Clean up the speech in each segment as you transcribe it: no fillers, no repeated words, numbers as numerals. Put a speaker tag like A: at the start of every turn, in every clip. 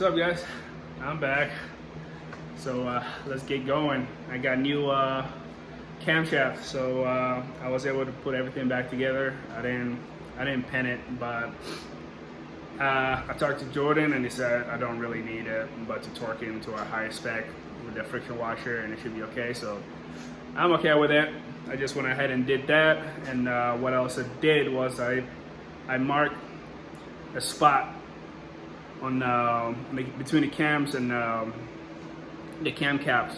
A: up, guys? I'm back. So let's get going. I got new camshaft, so I was able to put everything back together. I didn't pen it, but I talked to Jordan and he said I don't really need it, but to torque it into a higher spec with the friction washer, and it should be okay. So I'm okay with it. I just went ahead and did that. And what else I did was I marked a spot on between the cams and the cam caps.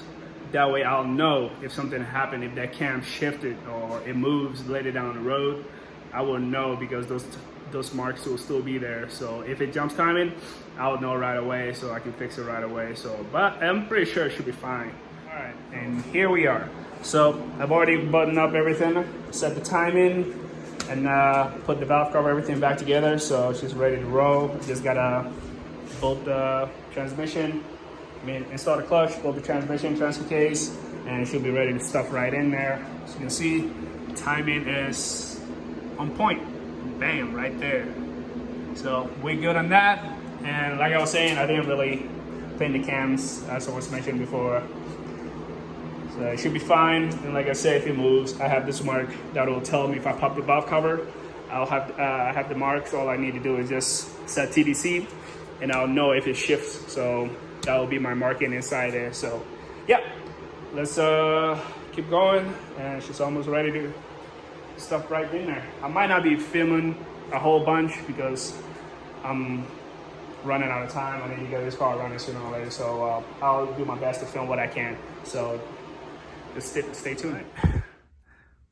A: That way I'll know if something happened, if that cam shifted or it moves later down the road, I will know, because those marks will still be there. So if it jumps timing, I'll know right away, so I can fix it right away. So, but I'm pretty sure it should be fine. All right, and here we are. So I've already buttoned up everything, set the timing, and put the valve cover, everything back together. So she's ready to roll. Just gotta bolt the transmission, install the clutch, bolt the transmission, transfer case, and it should be ready to stuff right in there. As you can see, timing is on point. Bam, right there. So we're good on that. And like I was saying, I didn't really paint the cams, as I was mentioning before. So it should be fine. And like I said, if it moves, I have this mark that will tell me if I pop the valve cover. I have the marks. All I need to do is just set TDC, and I'll know if it shifts. So that will be my marking inside there. So yeah, let's keep going. And she's almost ready to stuff right in there. I might not be filming a whole bunch because I'm running out of time. I need to get this car running sooner or later. So I'll do my best to film what I can. So just stay tuned.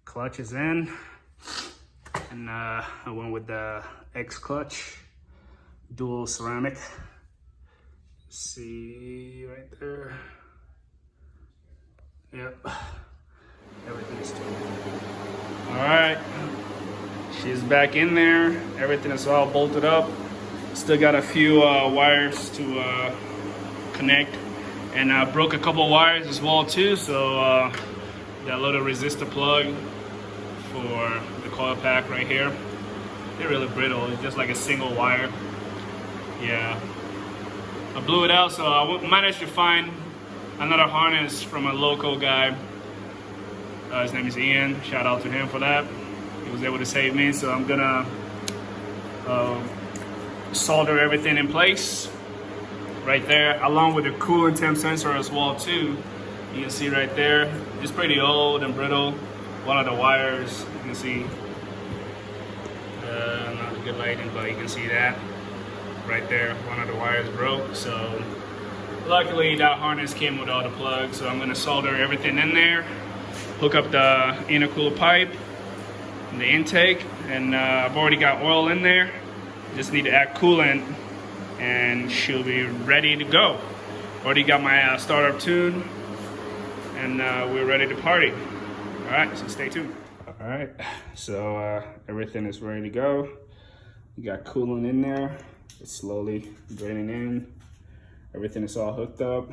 A: Clutch is in, and I went with the X clutch, dual ceramic. See right there. Yep, everything is tuned. All right, she's back in there. Everything is all bolted up. Still got a few wires to connect. And I broke a couple wires as well too, so that little resistor plug for the coil pack right here, they're really brittle. It's just like a single wire. Yeah, I blew it out, so I managed to find another harness from a local guy. His name is Ian. Shout out to him for that. He was able to save me, so I'm gonna solder everything in place right there, along with the coolant temp sensor as well too. You can see right there, it's pretty old and brittle. One of the wires, you can see, not good lighting, but you can see that right there. One of the wires broke, so luckily that harness came with all the plugs. So I'm gonna solder everything in there, hook up the intercooler pipe and the intake, and I've already got oil in there. Just need to add coolant, and she'll be ready to go. Already got my startup tune, and we're ready to party. All right, so stay tuned. All right, so everything is ready to go. We got coolant in there. It's slowly draining in. Everything is all hooked up.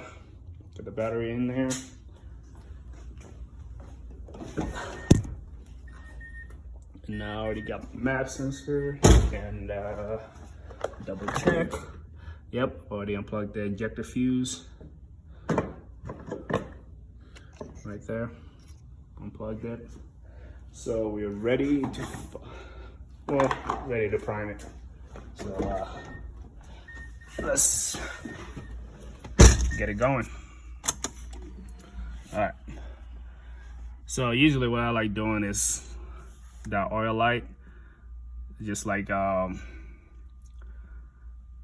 A: Got the battery in there. And now I already got the map sensor, and double check. Yep, already unplugged the ejector fuse. Right there, unplugged it. So we're ready to prime it. So let's get it going. All right. So usually what I like doing is that oil light, just like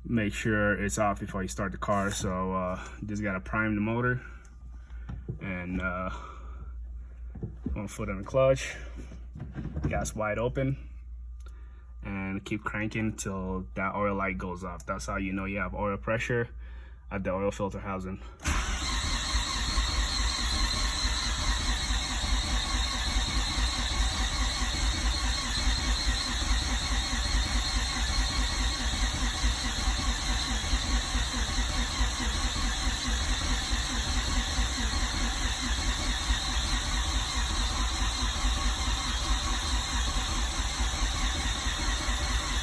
A: make sure it's off before you start the car. So just gotta prime the motor, and 1 foot on the clutch, gas wide open, and keep cranking till that oil light goes off. That's how you know you have oil pressure at the oil filter housing.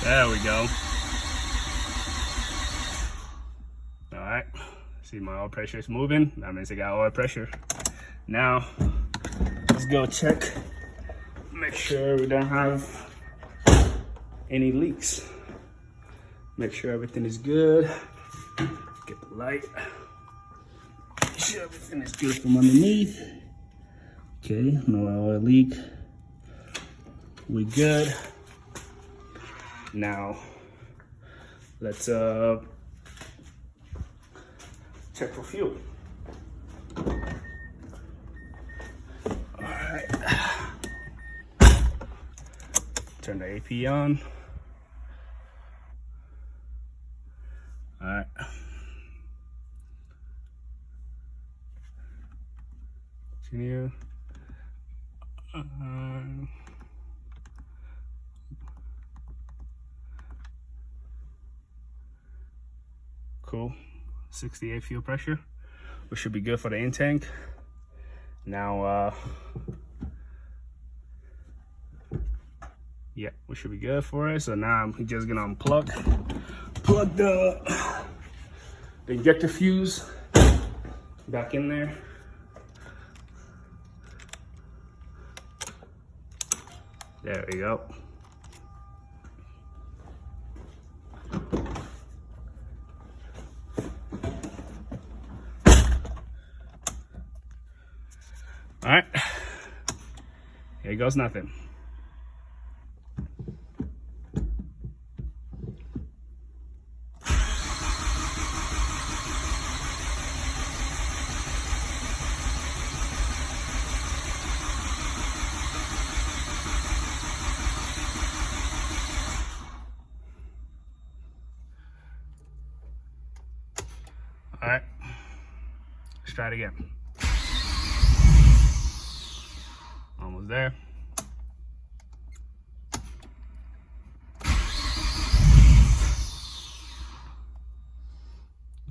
A: There we go. See, my oil pressure is moving. That means I got oil pressure. Now, let's go check. Make sure we don't have any leaks. Make sure everything is good. Get the light. Make sure everything is good from underneath. Okay, no oil leak. We good. Now, let's check for fuel. All right. Turn the AP on. All right. Continue. Cool. 68 fuel pressure. We should be good for the in tank. Now, yeah, we should be good for it. So now I'm just gonna plug the injector fuse back in there. There we go. All right, here goes nothing. All right, let's try it again. Almost there.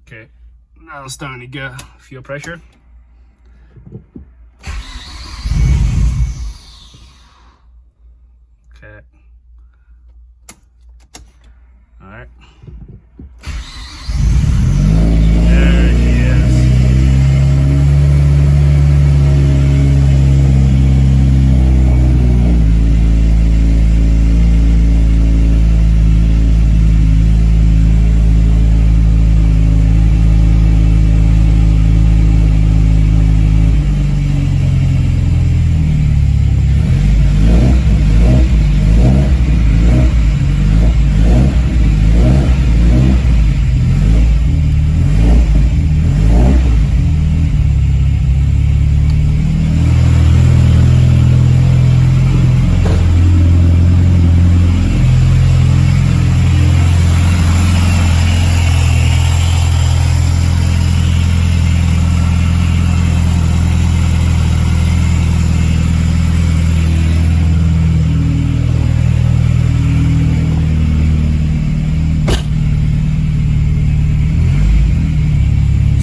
A: Okay, now I'm starting to get fuel pressure. Okay. All right. There he is.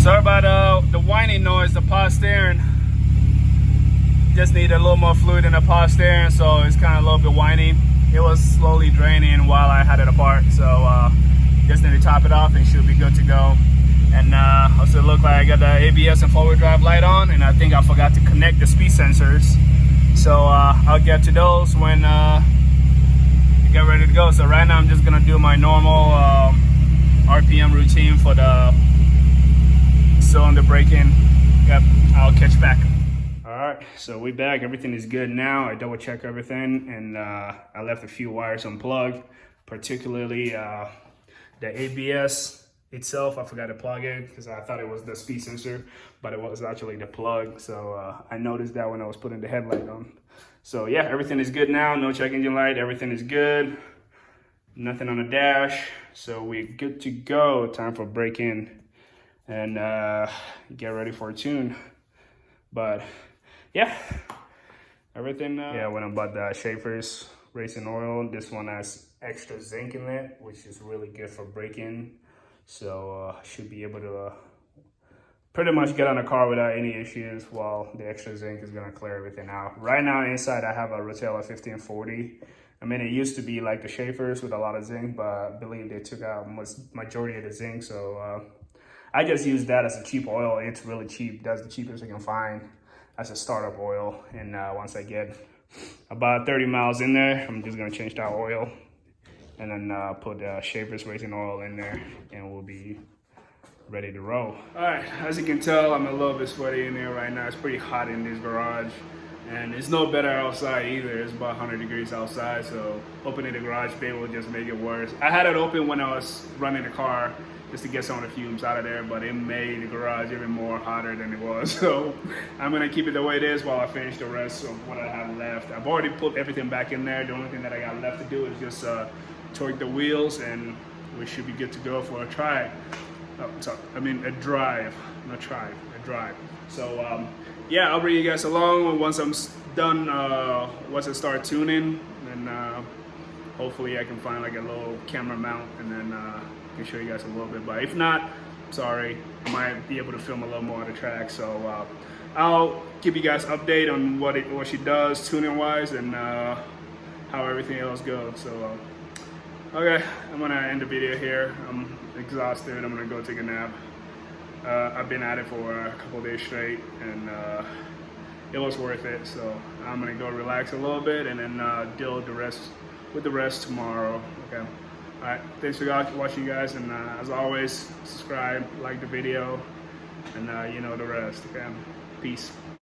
A: Sorry about the whining noise, the power steering. Just need a little more fluid in the power steering, so it's kind of a little bit whiny. It was slowly draining while I had it apart, so just need to top it off and should be good to go. And also look like I got the ABS and forward drive light on, and I think I forgot to connect the speed sensors. So I'll get to those when you get ready to go. So right now I'm just gonna do my normal RPM routine for the cylinder braking. Yep, I'll catch back. All right, so we back. Everything is good now. I double checked everything, and I left a few wires unplugged, particularly the ABS itself. I forgot to plug it because I thought it was the speed sensor, but it was actually the plug. So I noticed that when I was putting the headlight on. So yeah, everything is good now. No check engine light. Everything is good. Nothing on the dash. So we're good to go. Time for break-in and get ready for a tune. But yeah, everything. Yeah, when I bought the Schaefer's racing oil, this one has extra zinc in it, which is really good for braking. So should be able to pretty much get on the car without any issues, while the extra zinc is gonna clear everything out. Right now inside I have a Rotella 1540. I mean, it used to be like the Schaefer's with a lot of zinc, but I believe they took out majority of the zinc. So I just use that as a cheap oil. It's really cheap. That's the cheapest I can find as a startup oil. And once I get about 30 miles in there, I'm just gonna change that oil and then put Schaefer's racing oil in there, and we'll be ready to roll. All right, as you can tell, I'm a little bit sweaty in there right now. It's pretty hot in this garage, and it's no better outside either. It's about 100 degrees outside, so opening the garage bay will just make it worse. I had it open when I was running the car just to get some of the fumes out of there, but it made the garage even more hotter than it was. So I'm gonna keep it the way it is while I finish the rest of what I have left. I've already put everything back in there. The only thing that I got left to do is just torque the wheels, and we should be good to go for a drive. A drive, not try, a drive. So yeah, I'll bring you guys along once I'm done, once I start tuning, and hopefully I can find like a little camera mount, and then I can show you guys a little bit. But if not, sorry, I might be able to film a little more on the track. So I'll give you guys update on what she does tuning wise, and how everything else goes. So okay, I'm gonna end the video here. I'm exhausted. I'm gonna go take a nap. I've been at it for a couple days straight, and it was worth it. So I'm gonna go relax a little bit, and then deal with the rest tomorrow. Okay. All right. Thanks for watching, guys, and as always, subscribe, like the video, and you know the rest. Okay. Peace.